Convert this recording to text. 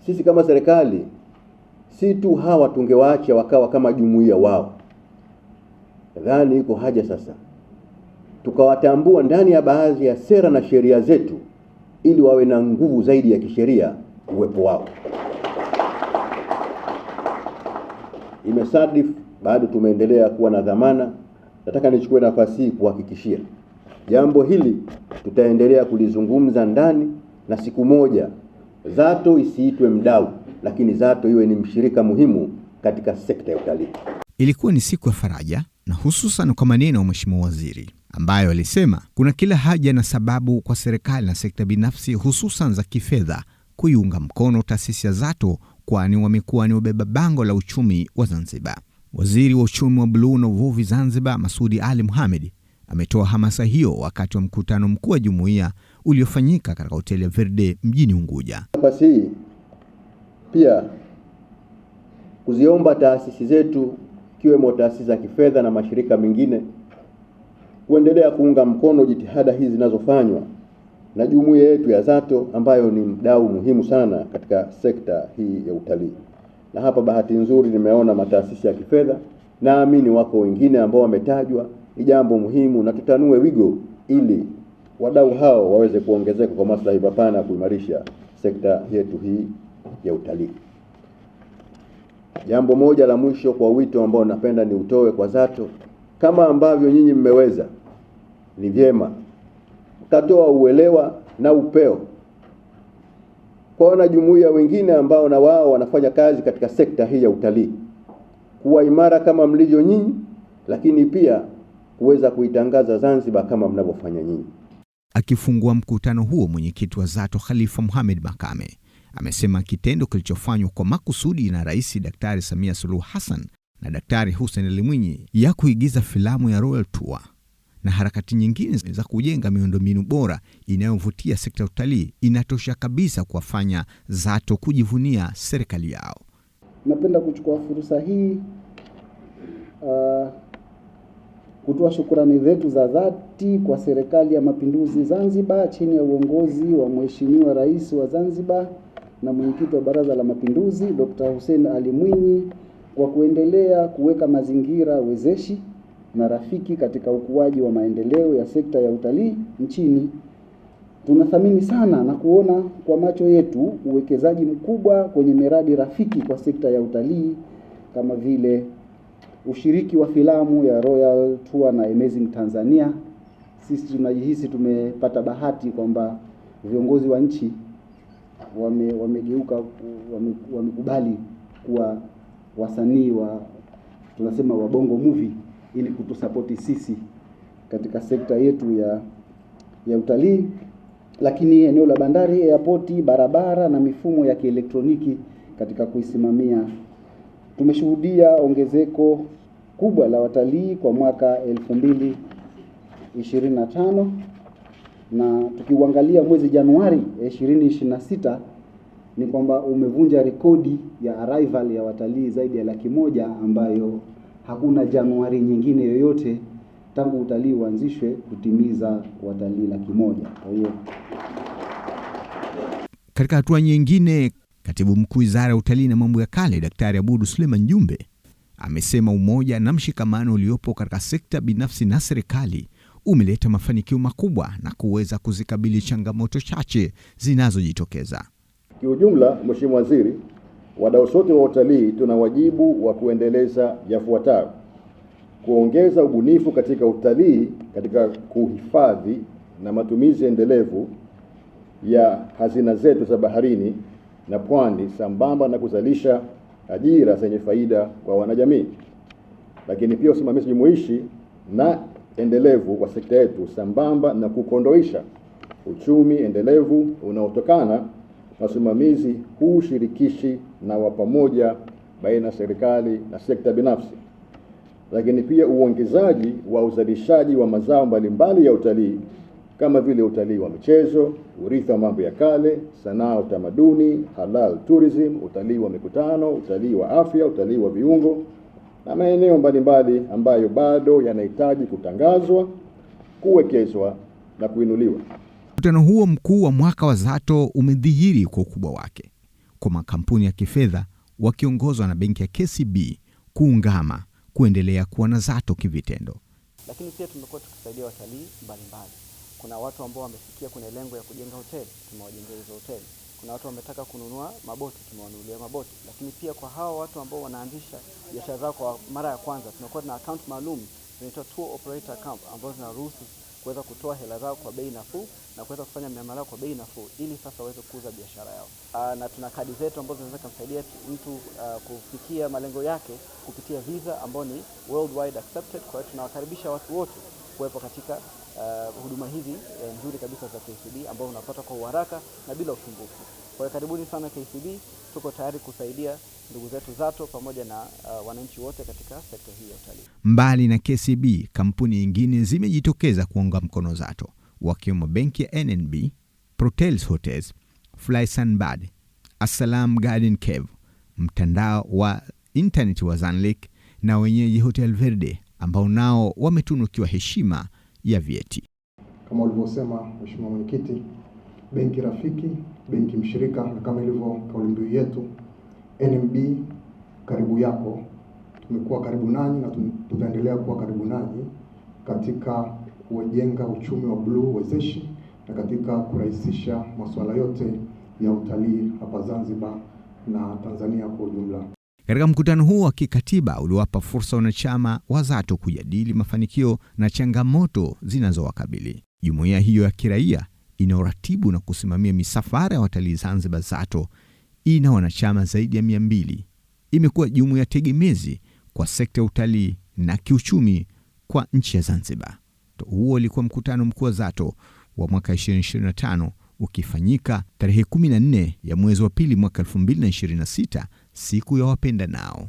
sisi kama serikali si tu hawa tungewaacha wakawa kama jumuiya wao. Nadhani iko haja sasa tukawatambua ndani ya baadhi ya sera na sheria zetu ili wawe na nguvu zaidi ya kisheria uwepo wao. Imesadif bado tumeendelea kuwa na dhamana. Nataka nichukue nafasi hii kuhakikishia jambo hili tutaendelea kulizungumza ndani, na siku moja Zato isiitwe mdau, lakini Zato iwe ni mshirika muhimu katika sekta ya utalii. Ilikuwa ni siku ya faraja, na hususan kwa maneno ya Mheshimiwa Waziri ambayo alisema kuna kila haja na sababu kwa serikali na sekta binafsi hususan za kifedha kuiunga mkono taasisi ya Zato, kwani wamekuwa ni wabeba bango la uchumi wa Zanzibar. Waziri wa uchumi wa buluu na uvuvi Zanzibar, Masudi Ali Mohamed, ametoa hamasa hiyo wakati wa mkutano mkuu wa jumuiya uliofanyika katika hoteli ya Verde mjini Unguja. Nafasi hii pia kuziomba taasisi zetu ikiwemo taasisi za kifedha na mashirika mengine kuendelea kuunga mkono jitihada hizi zinazofanywa na jumuiya yetu ya Zato ambayo ni mdau muhimu sana katika sekta hii ya utalii. Na hapa bahati nzuri nimeona mataasisi ya kifedha, naamini wako wengine ambao wametajwa. Ni jambo muhimu na tutanue wigo ili wadau hao waweze kuongezeka kwa maslahi mapana kuimarisha sekta yetu hii ya utalii. Jambo moja la mwisho kwa wito ambao napenda ni utoe kwa Zato, kama ambavyo nyinyi mmeweza, ni vyema mkatoa uelewa na upeo kwa wanajumuiya wengine ambao na wao wanafanya kazi katika sekta hii ya utalii, kuwa imara kama mlivyo nyinyi, lakini pia kuweza kuitangaza Zanzibar kama mnavyofanya nyinyi. Akifungua mkutano huo, mwenyekiti wa Zato Khalifa Mohamed Makame amesema kitendo kilichofanywa kwa makusudi na Rais Daktari Samia Suluhu Hassan na Daktari Hussein Ali Mwinyi ya kuigiza filamu ya Royal Tour na harakati nyingine za kujenga miundombinu bora inayovutia sekta ya utalii inatosha kabisa kuwafanya Zato kujivunia serikali yao. Napenda kuchukua fursa hii kutoa shukrani zetu za dhati kwa Serikali ya Mapinduzi Zanzibar chini ya uongozi wa Mheshimiwa Rais wa Zanzibar na mwenyekiti wa Baraza la Mapinduzi Dr. Hussein Ali Mwinyi kwa kuendelea kuweka mazingira wezeshi na rafiki katika ukuaji wa maendeleo ya sekta ya utalii nchini. Tunathamini sana na kuona kwa macho yetu uwekezaji mkubwa kwenye miradi rafiki kwa sekta ya utalii kama vile ushiriki wa filamu ya Royal Tour na Amazing Tanzania. Sisi tunajihisi tumepata bahati kwamba viongozi wa nchi wamekubali kuwa wasanii tunasema wa bongo movie ili kutusapoti sisi katika sekta yetu ya utalii. Lakini eneo la bandari, airport, barabara na mifumo ya kielektroniki katika kuisimamia, tumeshuhudia ongezeko kubwa la watalii kwa mwaka 2025, na tukiuangalia mwezi Januari 2026 ni kwamba umevunja rekodi ya arrival ya watalii zaidi ya 100,000 ambayo hakuna Januari nyingine yoyote tangu utalii uanzishwe kutimiza watalii 100,000. Kwa hiyo katika hatua nyingine, Katibu Mkuu Wizara ya Utalii na Mambo ya Kale Daktari Abudu Suleiman Jumbe amesema umoja na mshikamano uliopo katika sekta binafsi na serikali umeleta mafanikio makubwa na kuweza kuzikabili changamoto chache zinazojitokeza. Kiujumla, Mheshimiwa Waziri, wadau sote wa utalii tuna wajibu wa kuendeleza yafuatayo: kuongeza ubunifu katika utalii katika kuhifadhi na matumizi endelevu ya hazina zetu za baharini na pwani, sambamba na kuzalisha ajira zenye faida kwa wanajamii. Lakini pia usimamizi jumuishi na endelevu kwa sekta yetu, sambamba na kukondoisha uchumi endelevu unaotokana na usimamizi huu shirikishi na wa pamoja baina serikali na sekta binafsi. Lakini pia uongezaji wa uzalishaji wa mazao mbalimbali ya utalii kama vile utalii wa michezo, urithi wa mambo ya kale, sanaa, utamaduni, halal tourism, utalii wa mikutano, utalii wa afya, utalii wa viungo na maeneo mbalimbali ambayo bado yanahitaji kutangazwa, kuwekezwa na kuinuliwa. Mkutano huo mkuu wa mwaka wa Zato umedhihiri kwa ukubwa wake, kwa makampuni ya kifedha wakiongozwa na benki ya KCB kuungama kuendelea kuwa na Zato kivitendo. Lakini pia tumekuwa tukisaidia watalii mbalimbali. Kuna watu ambao wamefikia kwenye lengo ya kujenga hoteli, tumewajengea hizo hoteli. Kuna watu wametaka kununua maboti, tumewanunulia maboti. Lakini pia kwa hao watu ambao wanaanzisha biashara zao kwa mara ya kwanza, tunakuwa na account maalum zinaitwa tour operator account ambazo zinaruhusu kuweza kutoa hela zao kwa bei nafuu na kuweza kufanya miamala kwa bei nafuu ili sasa waweze kuuza biashara yao. Na tuna kadi zetu ambazo zinaweza kumsaidia mtu kufikia malengo yake kupitia visa ambao ni worldwide accepted. Kwa hiyo tunawakaribisha watu wote kuwepo katika huduma hizi nzuri kabisa za KCB ambao unapata kwa uharaka na bila usumbufu. Kwa hiyo karibuni sana KCB, tuko tayari kusaidia ndugu zetu Zato pamoja na wananchi wote katika sekta hii ya utalii. Mbali na KCB, kampuni nyingine zimejitokeza kuunga mkono Zato, wakiwemo benki ya NNB, Protels Hotels, Flysanbad, Assalam Garden Cave, mtandao wa internet wa Zanlek na wenyeji Hotel Verde ambao nao wametunukiwa heshima ya vyeti. Kama ulivyosema Mheshimiwa Mwenyekiti, benki rafiki, benki mshirika, na kama ilivyo kauli mbiu yetu NMB karibu yako. Tumekuwa karibu nanyi na tutaendelea kuwa karibu nanyi katika kujenga uchumi wa bluu wezeshi na katika kurahisisha masuala yote ya utalii hapa Zanzibar na Tanzania kwa ujumla. Katika mkutano huu wa kikatiba uliwapa fursa wanachama wa Zato kujadili mafanikio na changamoto zinazowakabili. Jumuiya hiyo ya kiraia inayoratibu na kusimamia misafara ya watalii Zanzibar, Zato, ina wanachama zaidi ya 200. Imekuwa jumuiya tegemezi kwa sekta ya utalii na kiuchumi kwa nchi ya Zanzibar. Huo ulikuwa mkutano mkuu wa Zato wa mwaka 2025 ukifanyika tarehe 14 ya mwezi wa pili mwaka 2026, siku ya wapenda nao.